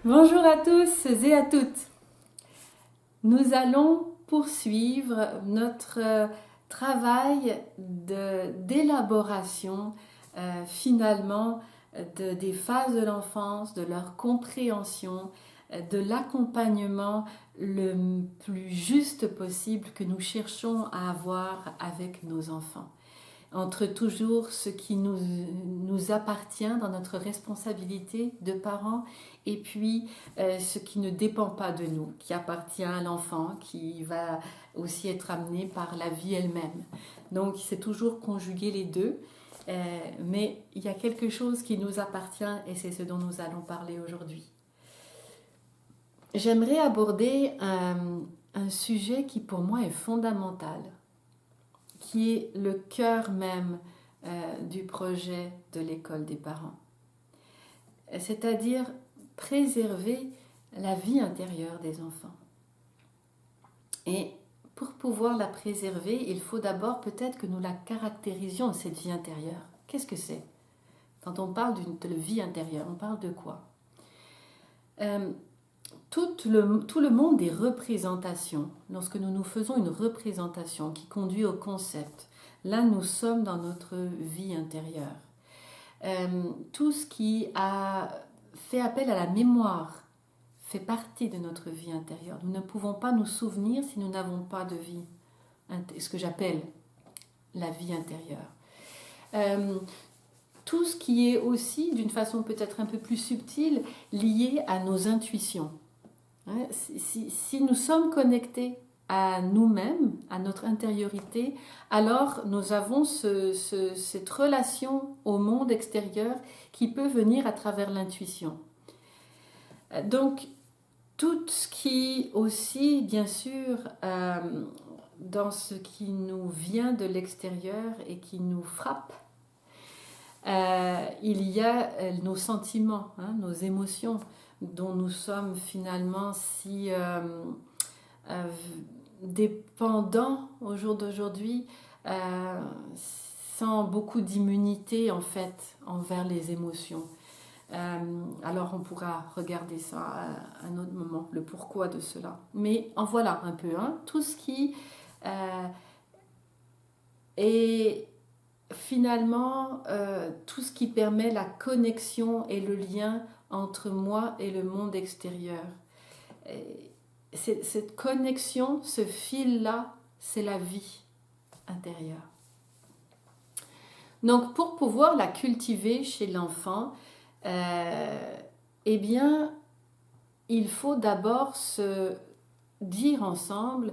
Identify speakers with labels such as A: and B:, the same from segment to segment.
A: Bonjour à tous et à toutes. Nous allons poursuivre notre travail d'élaboration finalement des phases de l'enfance, de leur compréhension, de l'accompagnement le plus juste possible que nous cherchons à avoir avec nos enfants. Entre toujours ce qui nous appartient dans notre responsabilité de parents et puis ce qui ne dépend pas de nous, qui appartient à l'enfant, qui va aussi être amené par la vie elle-même. Donc c'est toujours conjuguer les deux, mais il y a quelque chose qui nous appartient et c'est ce dont nous allons parler aujourd'hui. J'aimerais aborder un sujet qui pour moi est fondamental, qui est le cœur même du projet de l'école des parents. C'est-à-dire préserver la vie intérieure des enfants. Et pour pouvoir la préserver, il faut d'abord peut-être que nous la caractérisions, cette vie intérieure. Qu'est-ce que c'est? Quand on parle de vie intérieure, on parle de quoi? Tout le monde des représentations, lorsque nous faisons une représentation qui conduit au concept, là nous sommes dans notre vie intérieure. Tout ce qui a fait appel à la mémoire fait partie de notre vie intérieure. Nous ne pouvons pas nous souvenir si nous n'avons pas de vie, ce que j'appelle la vie intérieure. Tout ce qui est aussi, d'une façon peut-être un peu plus subtile, lié à nos intuitions. Si nous sommes connectés à nous-mêmes, à notre intériorité, alors nous avons cette relation au monde extérieur qui peut venir à travers l'intuition. Donc, tout ce qui aussi, bien sûr, dans ce qui nous vient de l'extérieur et qui nous frappe, il y a nos sentiments, nos émotions, dont nous sommes finalement si dépendants au jour d'aujourd'hui, sans beaucoup d'immunité en fait envers les émotions. Alors on pourra regarder ça à un autre moment, le pourquoi de cela. Mais en voilà un peu, tout ce qui est finalement tout ce qui permet la connexion et le lien entre moi et le monde extérieur. Cette connexion, ce fil-là, c'est la vie intérieure. Donc pour pouvoir la cultiver chez l'enfant, eh bien, il faut d'abord se dire ensemble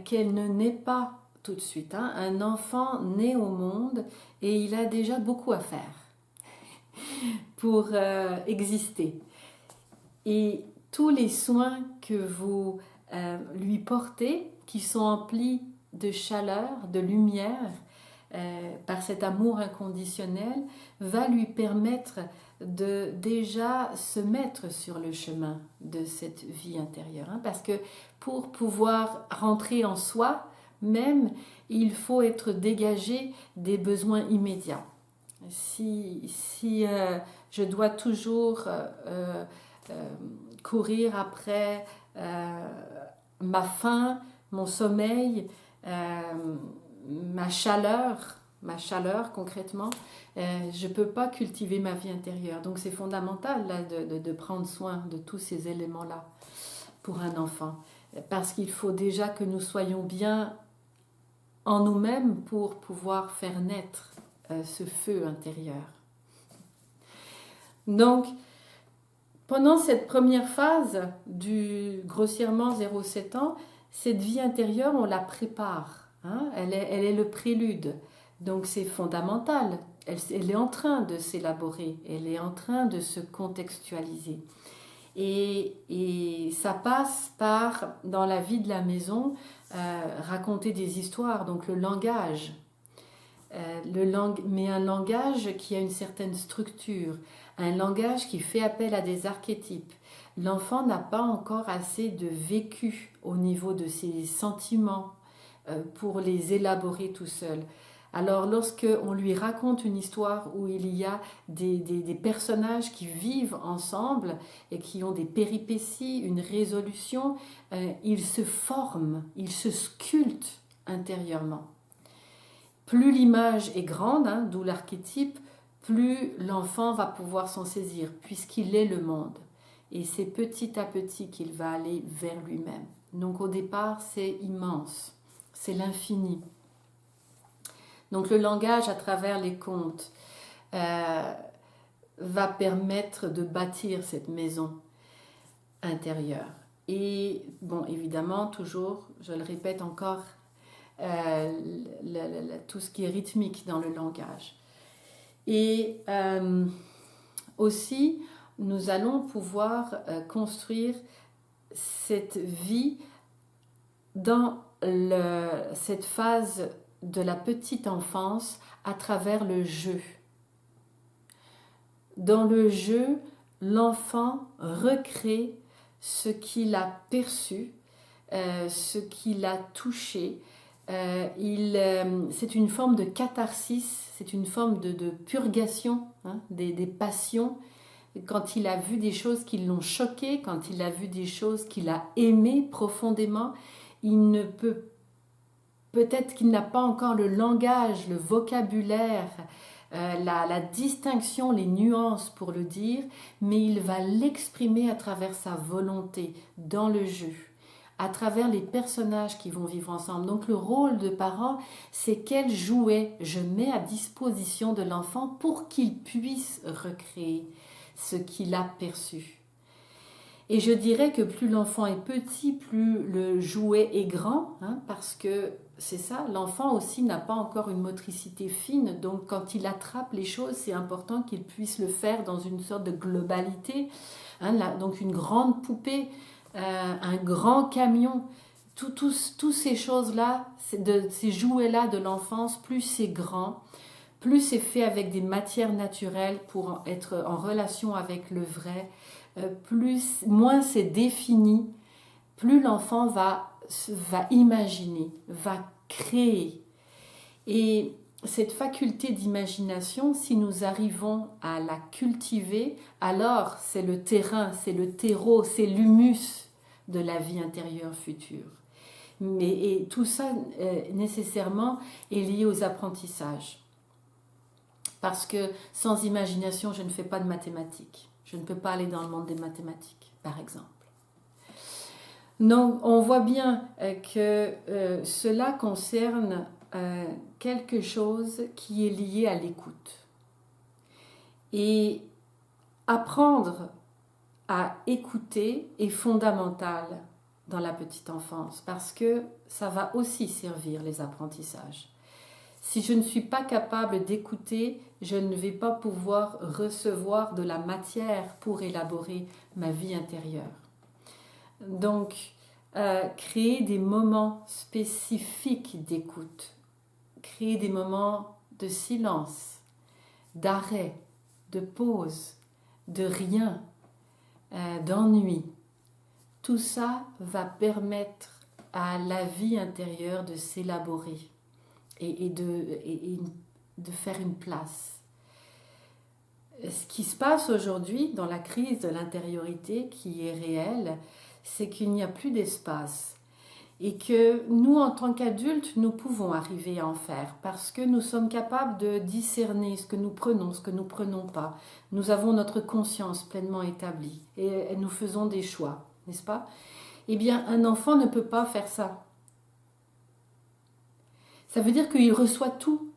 A: qu'elle ne naît pas tout de suite. Un enfant naît au monde et il a déjà beaucoup à faire pour exister. Et tous les soins que vous lui portez, qui sont emplis de chaleur, de lumière, par cet amour inconditionnel, va lui permettre de déjà se mettre sur le chemin de cette vie intérieure. Parce que pour pouvoir rentrer en soi, même, il faut être dégagé des besoins immédiats. Si je dois toujours courir après ma faim, mon sommeil, ma chaleur concrètement, je ne peux pas cultiver ma vie intérieure. Donc c'est fondamental là, de prendre soin de tous ces éléments-là pour un enfant. Parce qu'il faut déjà que nous soyons bien en nous-mêmes pour pouvoir faire naître ce feu intérieur. Donc, pendant cette première phase du grossièrement 0,7 ans, cette vie intérieure, on la prépare. Elle est le prélude. Donc c'est fondamental. Elle est en train de s'élaborer. Elle est en train de se contextualiser. Et ça passe par, dans la vie de la maison, raconter des histoires, donc le langage. Mais un langage qui a une certaine structure, un langage qui fait appel à des archétypes. L'enfant n'a pas encore assez de vécu au niveau de ses sentiments pour les élaborer tout seul. Alors lorsque on lui raconte une histoire où il y a des personnages qui vivent ensemble et qui ont des péripéties, une résolution, il se forme, il se sculpte intérieurement. Plus l'image est grande, hein, d'où l'archétype, plus l'enfant va pouvoir s'en saisir, puisqu'il est le monde. Et c'est petit à petit qu'il va aller vers lui-même. Donc au départ, c'est immense, c'est l'infini. Donc le langage à travers les contes va permettre de bâtir cette maison intérieure. Et bon, évidemment, toujours, je le répète encore, tout ce qui est rythmique dans le langage. Et aussi, nous allons pouvoir construire cette vie dans cette phase de la petite enfance à travers le jeu. Dans le jeu, l'enfant recrée ce qu'il a perçu, ce qu'il a touché. C'est une forme de catharsis, c'est une forme de purgation, hein, des passions. Quand il a vu des choses qui l'ont choqué, quand il a vu des choses qu'il a aimées profondément, il ne peut, peut-être qu'il n'a pas encore le langage, le vocabulaire, la distinction, les nuances pour le dire, mais il va l'exprimer à travers sa volonté, dans le jeu, à travers les personnages qui vont vivre ensemble. Donc le rôle de parent, c'est quel jouet je mets à disposition de l'enfant pour qu'il puisse recréer ce qu'il a perçu. Et je dirais que plus l'enfant est petit, plus le jouet est grand, hein, parce que c'est ça, l'enfant aussi n'a pas encore une motricité fine, donc quand il attrape les choses, c'est important qu'il puisse le faire dans une sorte de globalité, hein, là, donc une grande poupée, un grand camion, tous ces choses-là, ces jouets-là de l'enfance, plus c'est grand, plus c'est fait avec des matières naturelles pour être en relation avec le vrai, moins c'est défini, plus l'enfant va imaginer, va créer. Et cette faculté d'imagination, si nous arrivons à la cultiver, alors c'est le terrain, c'est le terreau, c'est l'humus de la vie intérieure future. Et tout ça, nécessairement, est lié aux apprentissages. Parce que sans imagination, je ne fais pas de mathématiques. Je ne peux pas aller dans le monde des mathématiques, par exemple. Donc, on voit bien que cela concerne quelque chose qui est lié à l'écoute. Et apprendre à écouter est fondamental dans la petite enfance parce que ça va aussi servir les apprentissages. Si je ne suis pas capable d'écouter, je ne vais pas pouvoir recevoir de la matière pour élaborer ma vie intérieure. Donc, créer des moments spécifiques d'écoute, créer des moments de silence, d'arrêt, de pause, de rien, d'ennui. Tout ça va permettre à la vie intérieure de s'élaborer et de faire une place. Ce qui se passe aujourd'hui dans la crise de l'intériorité qui est réelle, c'est qu'il n'y a plus d'espace et que nous, en tant qu'adultes, nous pouvons arriver à en faire parce que nous sommes capables de discerner ce que nous prenons pas. Nous avons notre conscience pleinement établie et nous faisons des choix, n'est-ce pas? Eh bien, un enfant ne peut pas faire ça. Ça veut dire qu'il reçoit tout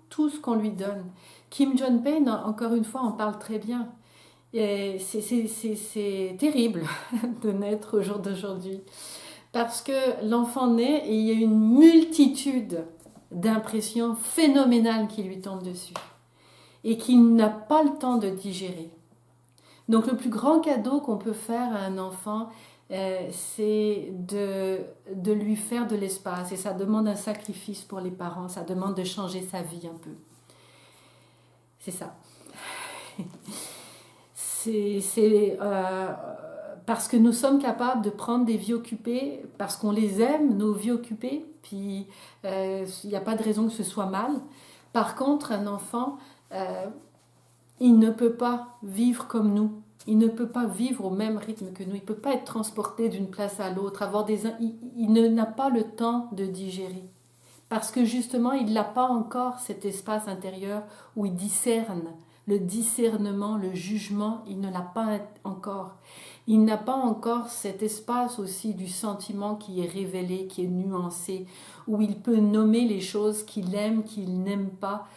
A: ce qu'on lui donne. Kim Jong-un, encore une fois, en parle très bien. C'est terrible de naître au jour d'aujourd'hui. Parce que l'enfant naît et il y a une multitude d'impressions phénoménales qui lui tombent dessus. Et qu'il n'a pas le temps de digérer. Donc le plus grand cadeau qu'on peut faire à un enfant, c'est de lui faire de l'espace. Et ça demande un sacrifice pour les parents, ça demande de changer sa vie un peu. C'est ça. parce que nous sommes capables de prendre des vies occupées, parce qu'on les aime, nos vies occupées, puis il n'y a pas de raison que ce soit mal. Par contre, un enfant, il ne peut pas vivre comme nous. Il ne peut pas vivre au même rythme que nous. Il ne peut pas être transporté d'une place à l'autre, il n'a pas le temps de digérer. Parce que justement, il n'a pas encore cet espace intérieur où il discerne. Le discernement, le jugement, il ne l'a pas encore. Il n'a pas encore cet espace aussi du sentiment qui est révélé, qui est nuancé, où il peut nommer les choses qu'il aime, qu'il n'aime pas.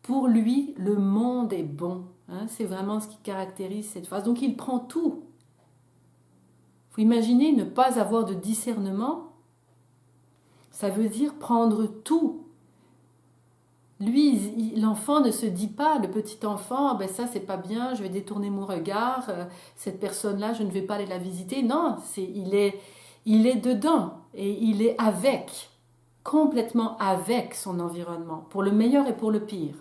A: Pour lui, le monde est bon. C'est vraiment ce qui caractérise cette phase. Donc il prend tout. Vous imaginez ne pas avoir de discernement? Ça veut dire prendre tout. Lui, l'enfant ne se dit pas, le petit enfant, ben ça c'est pas bien, je vais détourner mon regard, cette personne-là, je ne vais pas aller la visiter. Non, il est dedans et il est avec, complètement avec son environnement, pour le meilleur et pour le pire.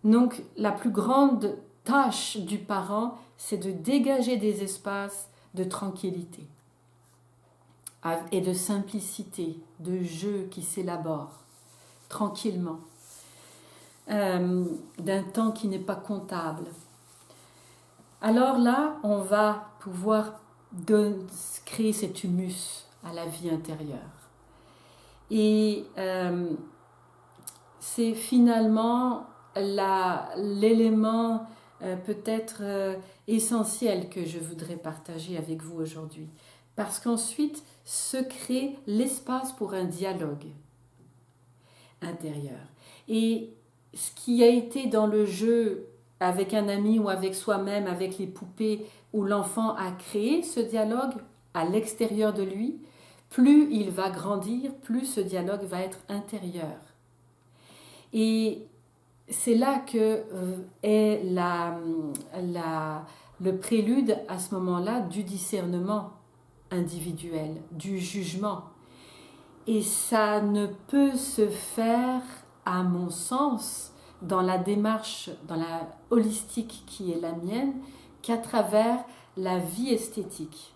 A: Donc la plus grande tâche du parent, c'est de dégager des espaces de tranquillité et de simplicité, de jeu qui s'élabore tranquillement, d'un temps qui n'est pas comptable. Alors là, on va pouvoir créer cet humus à la vie intérieure. Et c'est finalement l'élément peut-être essentiel que je voudrais partager avec vous aujourd'hui. Parce qu'ensuite se crée l'espace pour un dialogue intérieur. Et ce qui a été dans le jeu avec un ami ou avec soi-même, avec les poupées, où l'enfant a créé ce dialogue à l'extérieur de lui, plus il va grandir, plus ce dialogue va être intérieur. Et c'est là que est le prélude à ce moment-là du discernement individuel, du jugement. Et ça ne peut se faire, à mon sens, dans la démarche, dans la holistique qui est la mienne, qu'à travers la vie esthétique.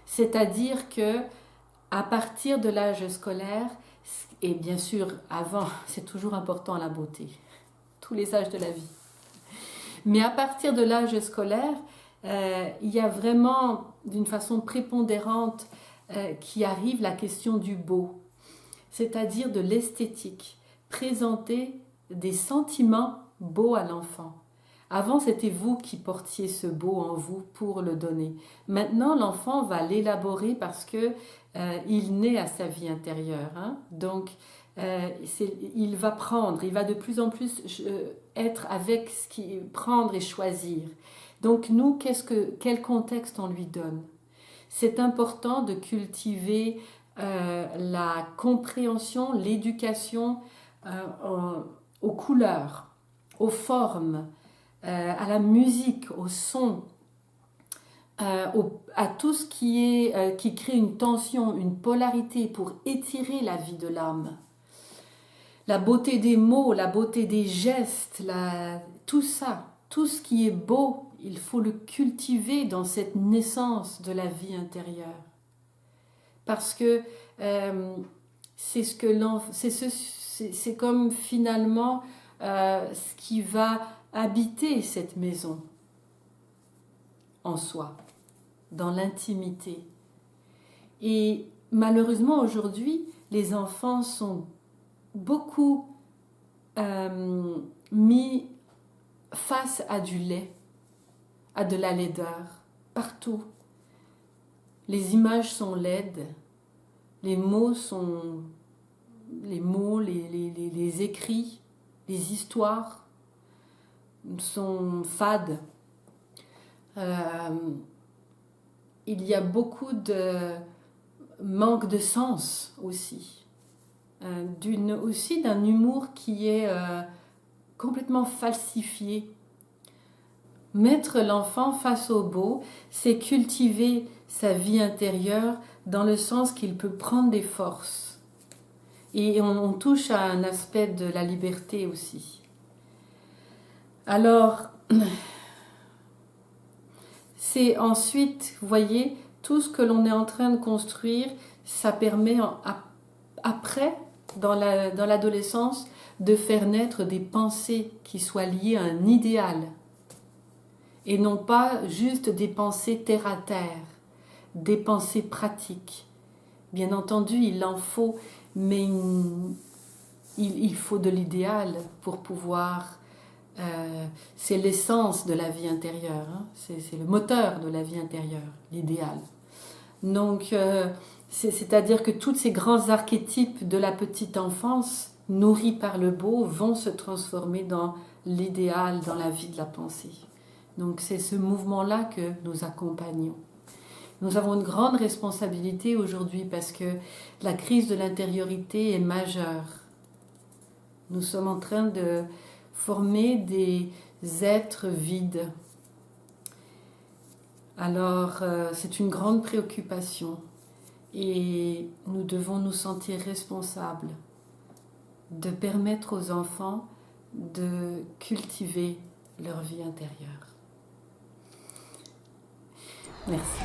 A: C'est-à-dire que à partir de l'âge scolaire, et bien sûr avant, c'est toujours important la beauté, tous les âges de la vie. Mais à partir de l'âge scolaire, il y a vraiment d'une façon prépondérante qui arrive la question du beau, c'est-à-dire de l'esthétique, présenter des sentiments beaux à l'enfant. Avant, c'était vous qui portiez ce beau en vous pour le donner. Maintenant, l'enfant va l'élaborer parce que il naît à sa vie intérieure. Donc, il va prendre, il va de plus en plus être avec ce qui prendre et choisir. Donc, nous, quel contexte on lui donne? C'est important de cultiver la compréhension, l'éducation aux couleurs, aux formes, à la musique, au son, à tout ce qui crée une tension, une polarité pour étirer la vie de l'âme. La beauté des mots, la beauté des gestes, tout ça, tout ce qui est beau, il faut le cultiver dans cette naissance de la vie intérieure. Parce que c'est comme finalement ce qui va habiter cette maison en soi, dans l'intimité. Et malheureusement aujourd'hui, les enfants sont beaucoup mis face à du lait, à de la laideur, partout. Les images sont laides, les mots, les écrits, les histoires sont fades. Il y a beaucoup de manque de sens aussi. Aussi d'un humour qui est complètement falsifié. Mettre l'enfant face au beau, c'est cultiver sa vie intérieure dans le sens qu'il peut prendre des forces. Et on touche à un aspect de la liberté aussi. Alors, c'est ensuite, vous voyez, tout ce que l'on est en train de construire, ça permet après, dans l'adolescence, de faire naître des pensées qui soient liées à un idéal et non pas juste des pensées terre à terre, des pensées pratiques. Bien entendu, il en faut, mais il faut de l'idéal pour pouvoir... c'est l'essence de la vie intérieure, hein, c'est le moteur de la vie intérieure, l'idéal. Donc, c'est-à-dire que tous ces grands archétypes de la petite enfance, nourris par le beau, vont se transformer dans l'idéal, dans la vie de la pensée. Donc c'est ce mouvement-là que nous accompagnons. Nous avons une grande responsabilité aujourd'hui parce que la crise de l'intériorité est majeure. Nous sommes en train de former des êtres vides. Alors c'est une grande préoccupation et nous devons nous sentir responsables de permettre aux enfants de cultiver leur vie intérieure. Merci.